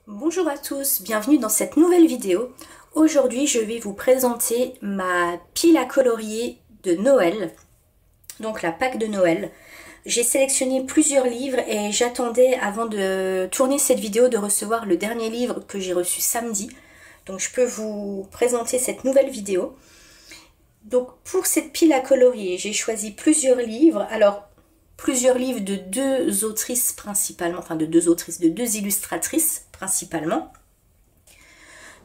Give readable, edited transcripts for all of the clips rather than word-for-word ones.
Bonjour à tous, bienvenue dans cette nouvelle vidéo. Aujourd'hui, je vais vous présenter ma pile à colorier de Noël, donc la Pâques de Noël. J'ai sélectionné plusieurs livres et j'attendais avant de tourner cette vidéo de recevoir le dernier livre que j'ai reçu samedi. Donc je peux vous présenter cette nouvelle vidéo. Donc pour cette pile à colorier, j'ai choisi plusieurs livres. Alors plusieurs livres de deux autrices principalement, enfin de deux illustratrices principalement.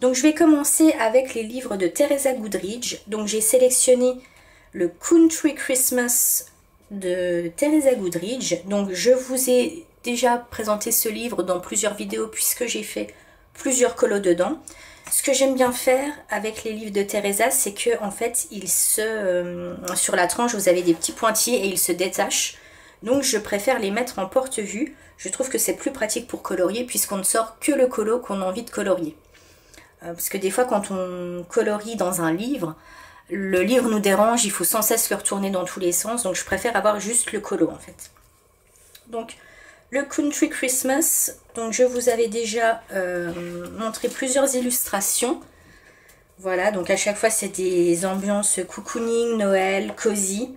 Donc je vais commencer avec les livres de Teresa Goodridge. Donc j'ai sélectionné le Country Christmas de Teresa Goodridge. Donc je vous ai déjà présenté ce livre dans plusieurs vidéos puisque j'ai fait plusieurs colos dedans. Ce que j'aime bien faire avec les livres de Teresa, c'est que en fait, sur la tranche, vous avez des petits pointillés et ils se détachent. Donc je préfère les mettre en porte-vue. Je trouve que c'est plus pratique pour colorier puisqu'on ne sort que le colo qu'on a envie de colorier. Parce que des fois quand on colorie dans un livre, le livre nous dérange, il faut sans cesse le retourner dans tous les sens. Donc je préfère avoir juste le colo en fait. Donc le Country Christmas, donc je vous avais déjà montré plusieurs illustrations. Voilà, donc à chaque fois c'est des ambiances cocooning, Noël, cosy.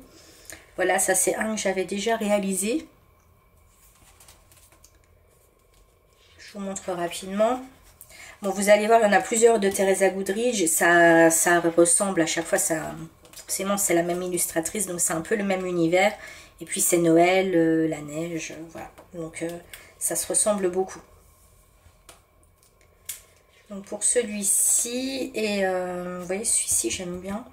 Voilà, ça c'est un que j'avais déjà réalisé. Je vous montre rapidement. Bon, vous allez voir, il y en a plusieurs de Teresa Goodridge. Ça ressemble à chaque fois, forcément c'est la même illustratrice, donc c'est un peu le même univers. Et puis c'est Noël, la neige, voilà. Donc ça se ressemble beaucoup. Donc pour celui-ci, et vous voyez celui-ci j'aime bien.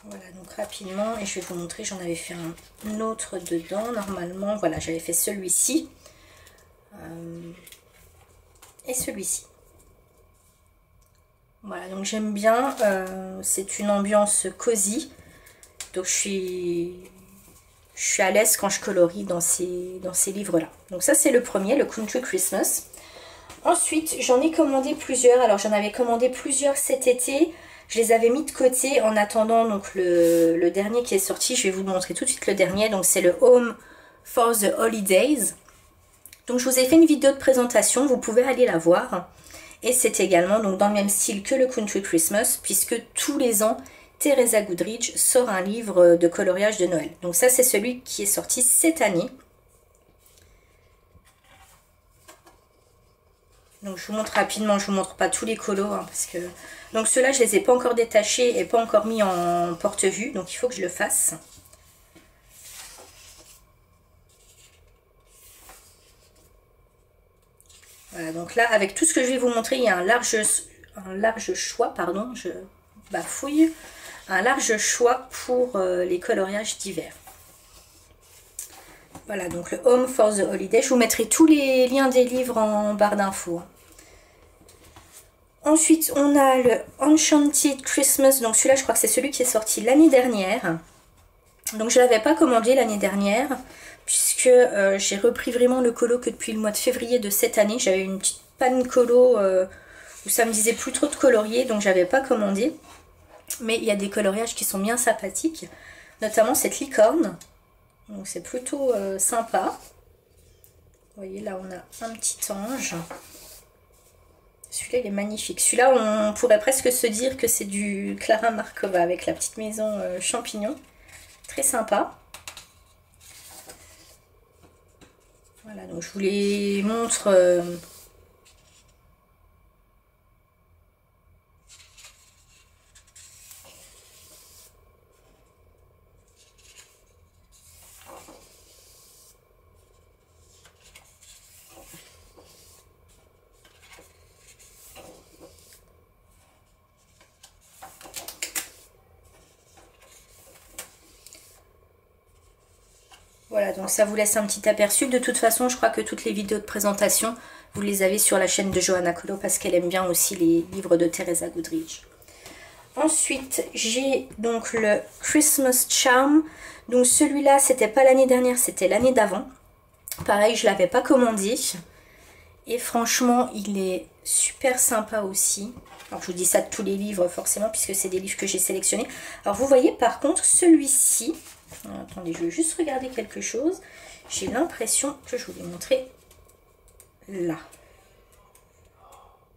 Voilà, donc rapidement, et je vais vous montrer, j'en avais fait un autre dedans, normalement, voilà, j'avais fait celui-ci, et celui-ci. Voilà, donc j'aime bien, c'est une ambiance cosy, donc je suis à l'aise quand je colorie dans ces livres-là. Donc ça c'est le premier, le Country Christmas. Ensuite, j'en ai commandé plusieurs, alors j'en avais commandé plusieurs cet été. Je les avais mis de côté en attendant donc le dernier qui est sorti. Je vais vous montrer tout de suite le dernier. Donc c'est le Home for the Holidays. Donc je vous ai fait une vidéo de présentation. Vous pouvez aller la voir. Et c'est également donc dans le même style que le Country Christmas. Puisque tous les ans, Teresa Goodridge sort un livre de coloriage de Noël. Donc ça c'est celui qui est sorti cette année. Donc je vous montre rapidement, je vous montre pas tous les colos hein, parce que... Donc ceux-là je les ai pas encore détachés et pas encore mis en porte-vue, donc il faut que je le fasse. Voilà, donc là avec tout ce que je vais vous montrer, il y a un large choix, pardon, je bafouille, un large choix pour les coloriages d'hiver. Voilà, donc le Home for the Holiday, je vous mettrai tous les liens des livres en barre d'infos. Ensuite, on a le Enchanted Christmas. Donc celui-là, je crois que c'est celui qui est sorti l'année dernière. Donc je ne l'avais pas commandé l'année dernière, puisque j'ai repris vraiment le colo que depuis le mois de février de cette année. J'avais une petite panne colo où ça me disait plus trop de colorier, donc j'avais pas commandé. Mais il y a des coloriages qui sont bien sympathiques, notamment cette licorne. Donc c'est plutôt sympa. Vous voyez, là on a un petit ange. Celui-là, il est magnifique. Celui-là, on pourrait presque se dire que c'est du Clara Markova avec la petite maison champignon. Très sympa. Voilà, donc je vous les montre. Voilà, donc ça vous laisse un petit aperçu. De toute façon, je crois que toutes les vidéos de présentation, vous les avez sur la chaîne de Johanna Colo parce qu'elle aime bien aussi les livres de Teresa Goodridge. Ensuite, j'ai donc le Christmas Charm. Donc celui-là, c'était pas l'année dernière, c'était l'année d'avant. Pareil, je l'avais pas commandé. Et franchement, il est super sympa aussi. Alors, je vous dis ça de tous les livres, forcément, puisque c'est des livres que j'ai sélectionnés. Alors, vous voyez, par contre, celui-ci, Alors, attendez, je vais juste regarder quelque chose. J'ai l'impression que je vous l'ai montré là.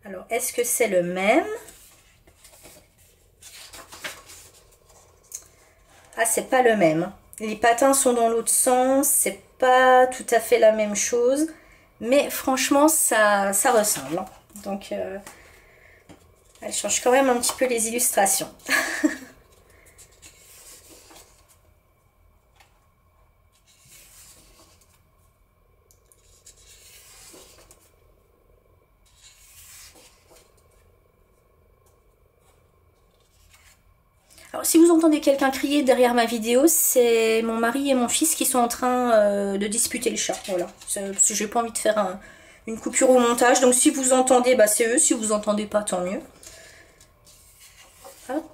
Alors, est-ce que c'est le même? Ah, c'est pas le même. Les patins sont dans l'autre sens. C'est pas tout à fait la même chose. Mais franchement, ça ressemble. Donc, elle change quand même un petit peu les illustrations. Alors, si vous entendez quelqu'un crier derrière ma vidéo, c'est mon mari et mon fils qui sont en train de disputer le chat. Voilà, parce que j'ai pas envie de faire une coupure au montage. Donc si vous entendez, bah, c'est eux. Si vous entendez pas, tant mieux. Hop.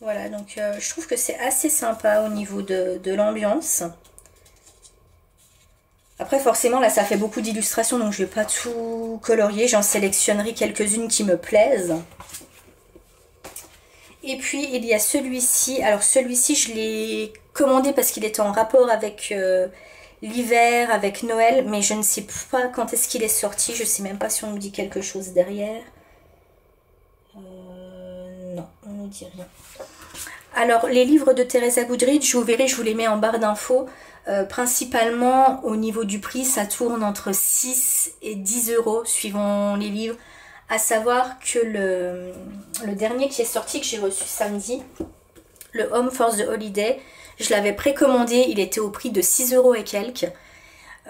Voilà, donc je trouve que c'est assez sympa au niveau de l'ambiance. Après, forcément, là, ça fait beaucoup d'illustrations, donc je vais pas tout colorier. J'en sélectionnerai quelques-unes qui me plaisent. Et puis, il y a celui-ci. Alors, celui-ci, je l'ai commandé parce qu'il était en rapport avec l'hiver, avec Noël. Mais je ne sais pas quand est-ce qu'il est sorti. Je sais même pas si on nous dit quelque chose derrière. Non, on nous dit rien. Alors, les livres de Teresa Goodrich, vous verrez, je vous les mets en barre d'infos. Principalement, au niveau du prix, ça tourne entre 6 et 10 euros, suivant les livres. À savoir que le dernier qui est sorti, que j'ai reçu samedi, le Home for the Holiday, je l'avais précommandé, il était au prix de 6 euros et quelques.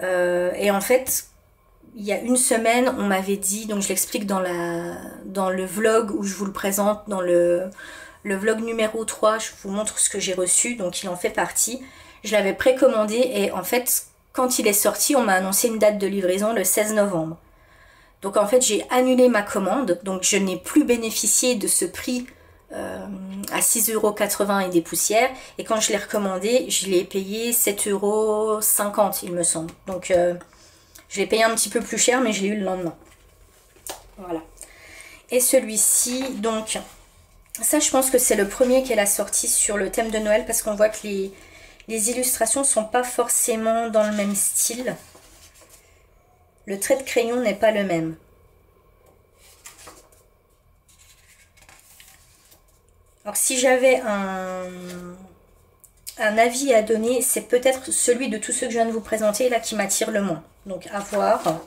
Et en fait, il y a une semaine, on m'avait dit, donc je l'explique dans le vlog où je vous le présente, dans le vlog numéro 3, je vous montre ce que j'ai reçu, donc il en fait partie. Je l'avais précommandé et en fait, quand il est sorti, on m'a annoncé une date de livraison le 16 novembre. Donc en fait, j'ai annulé ma commande, donc je n'ai plus bénéficié de ce prix à 6,80 € et des poussières. Et quand je l'ai recommandé, je l'ai payé 7,50 €, il me semble. Donc je l'ai payé un petit peu plus cher, mais je l'ai eu le lendemain. Voilà. Et celui-ci, donc, ça je pense que c'est le premier qu'elle a sorti sur le thème de Noël, parce qu'on voit que les illustrations ne sont pas forcément dans le même style. Le trait de crayon n'est pas le même. Alors si j'avais un avis à donner, c'est peut-être celui de tous ceux que je viens de vous présenter là qui m'attire le moins. Donc à voir.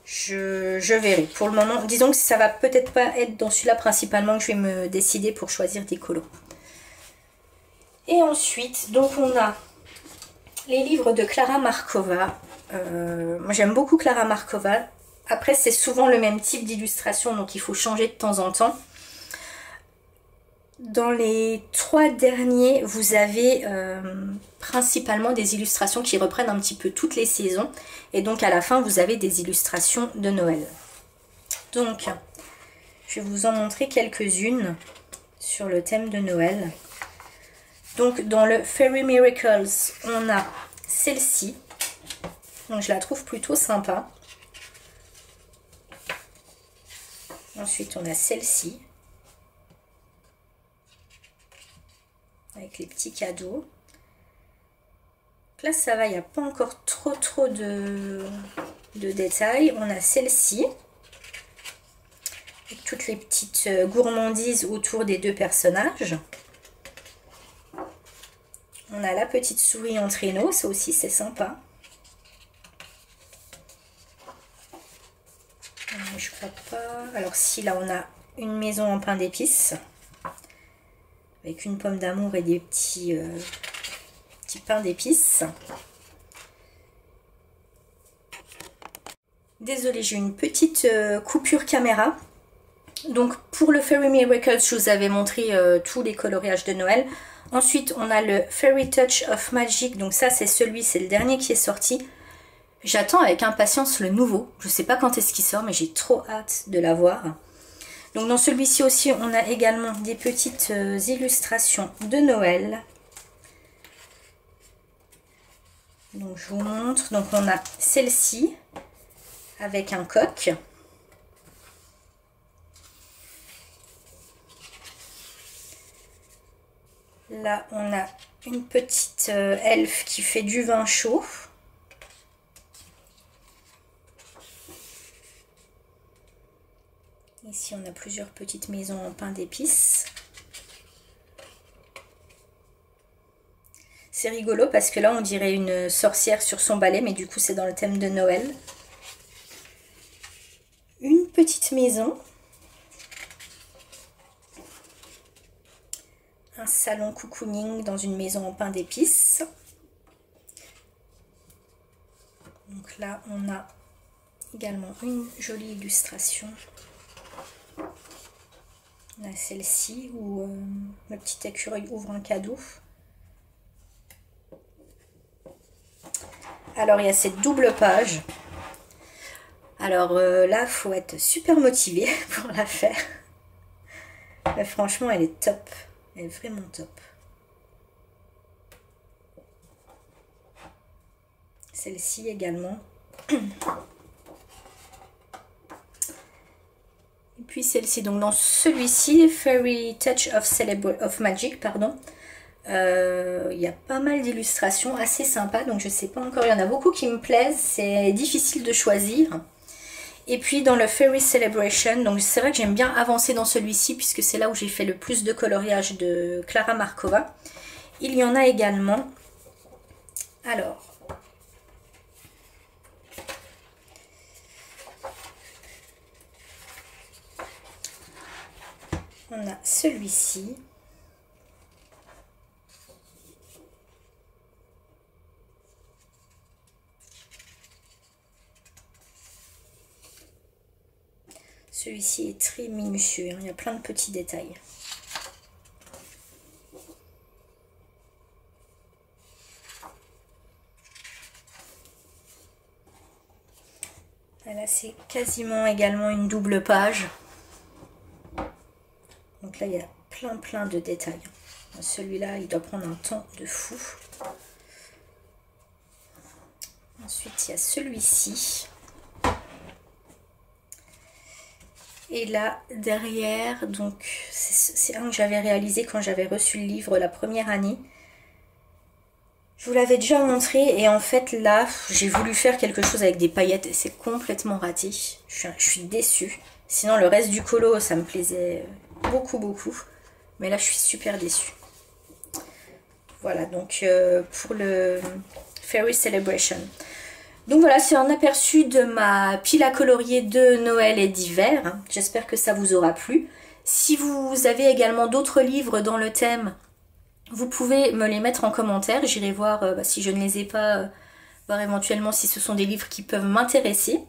Je verrai. Pour le moment, disons que ça va peut-être pas être dans celui-là principalement que je vais me décider pour choisir des colos. Et ensuite, donc on a les livres de Klara Markova. Moi j'aime beaucoup Klara Markova. Après c'est souvent le même type d'illustration, donc il faut changer de temps en temps. Dans les 3 derniers, vous avez principalement des illustrations qui reprennent un petit peu toutes les saisons. Et donc à la fin, vous avez des illustrations de Noël. Donc, je vais vous en montrer quelques-unes sur le thème de Noël. Donc dans le Fairy Miracles, on a celle-ci. Donc je la trouve plutôt sympa. Ensuite, on a celle-ci. Avec les petits cadeaux. Là, ça va, il n'y a pas encore trop de détails. On a celle-ci. Avec toutes les petites gourmandises autour des deux personnages. On a la petite souris en traîneau, ça aussi c'est sympa. Je crois pas. Alors si, là on a une maison en pain d'épices. Avec une pomme d'amour et des petits pains d'épices. Désolée, j'ai une petite coupure caméra. Donc pour le Fairy Miracles, je vous avais montré tous les coloriages de Noël. Ensuite, on a le Fairy Touch of Magic. Donc ça, c'est le dernier qui est sorti. J'attends avec impatience le nouveau. Je ne sais pas quand est-ce qu'il sort, mais j'ai trop hâte de l'avoir. Donc dans celui-ci aussi, on a également des petites illustrations de Noël. Donc je vous montre. Donc on a celle-ci avec un coq. Là, on a une petite elfe qui fait du vin chaud. Ici, on a plusieurs petites maisons en pain d'épices. C'est rigolo parce que là, on dirait une sorcière sur son balai, mais du coup, c'est dans le thème de Noël. Une petite maison. Un salon cocooning dans une maison en pain d'épices. Donc là, on a également une jolie illustration. On a celle-ci où le petit écureuil ouvre un cadeau. Alors, il y a cette double page. Alors là, il faut être super motivé pour la faire. Mais franchement, elle est top. Elle est vraiment top. Celle-ci également. Et puis celle-ci. Donc dans celui-ci, Fairy Touch of Magic, pardon. Il y a pas mal d'illustrations assez sympas. Donc je sais pas encore. Il y en a beaucoup qui me plaisent. C'est difficile de choisir. Et puis dans le Fairy Celebration, donc c'est vrai que j'aime bien avancer dans celui-ci puisque c'est là où j'ai fait le plus de coloriage de Klara Markova. Il y en a également. Alors, on a celui-ci. Celui-ci est très minutieux, hein. Il y a plein de petits détails. Là, c'est quasiment également une double page. Donc là, il y a plein de détails. Celui-là, il doit prendre un temps de fou. Ensuite, il y a celui-ci. Et là, derrière, donc c'est un que j'avais réalisé quand j'avais reçu le livre la première année. Je vous l'avais déjà montré et en fait là, j'ai voulu faire quelque chose avec des paillettes et c'est complètement raté. Je suis déçue. Sinon, le reste du colo, ça me plaisait beaucoup. Mais là, je suis super déçue. Voilà, donc pour le Fairy Celebration. Donc voilà, c'est un aperçu de ma pile à colorier de Noël et d'hiver. J'espère que ça vous aura plu. Si vous avez également d'autres livres dans le thème, vous pouvez me les mettre en commentaire. J'irai voir si je ne les ai pas, voir éventuellement si ce sont des livres qui peuvent m'intéresser.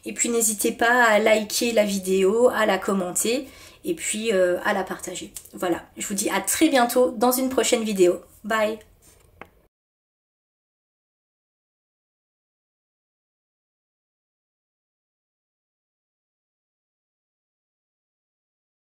Et puis n'hésitez pas à liker la vidéo, à la commenter et puis à la partager. Voilà, je vous dis à très bientôt dans une prochaine vidéo. Bye!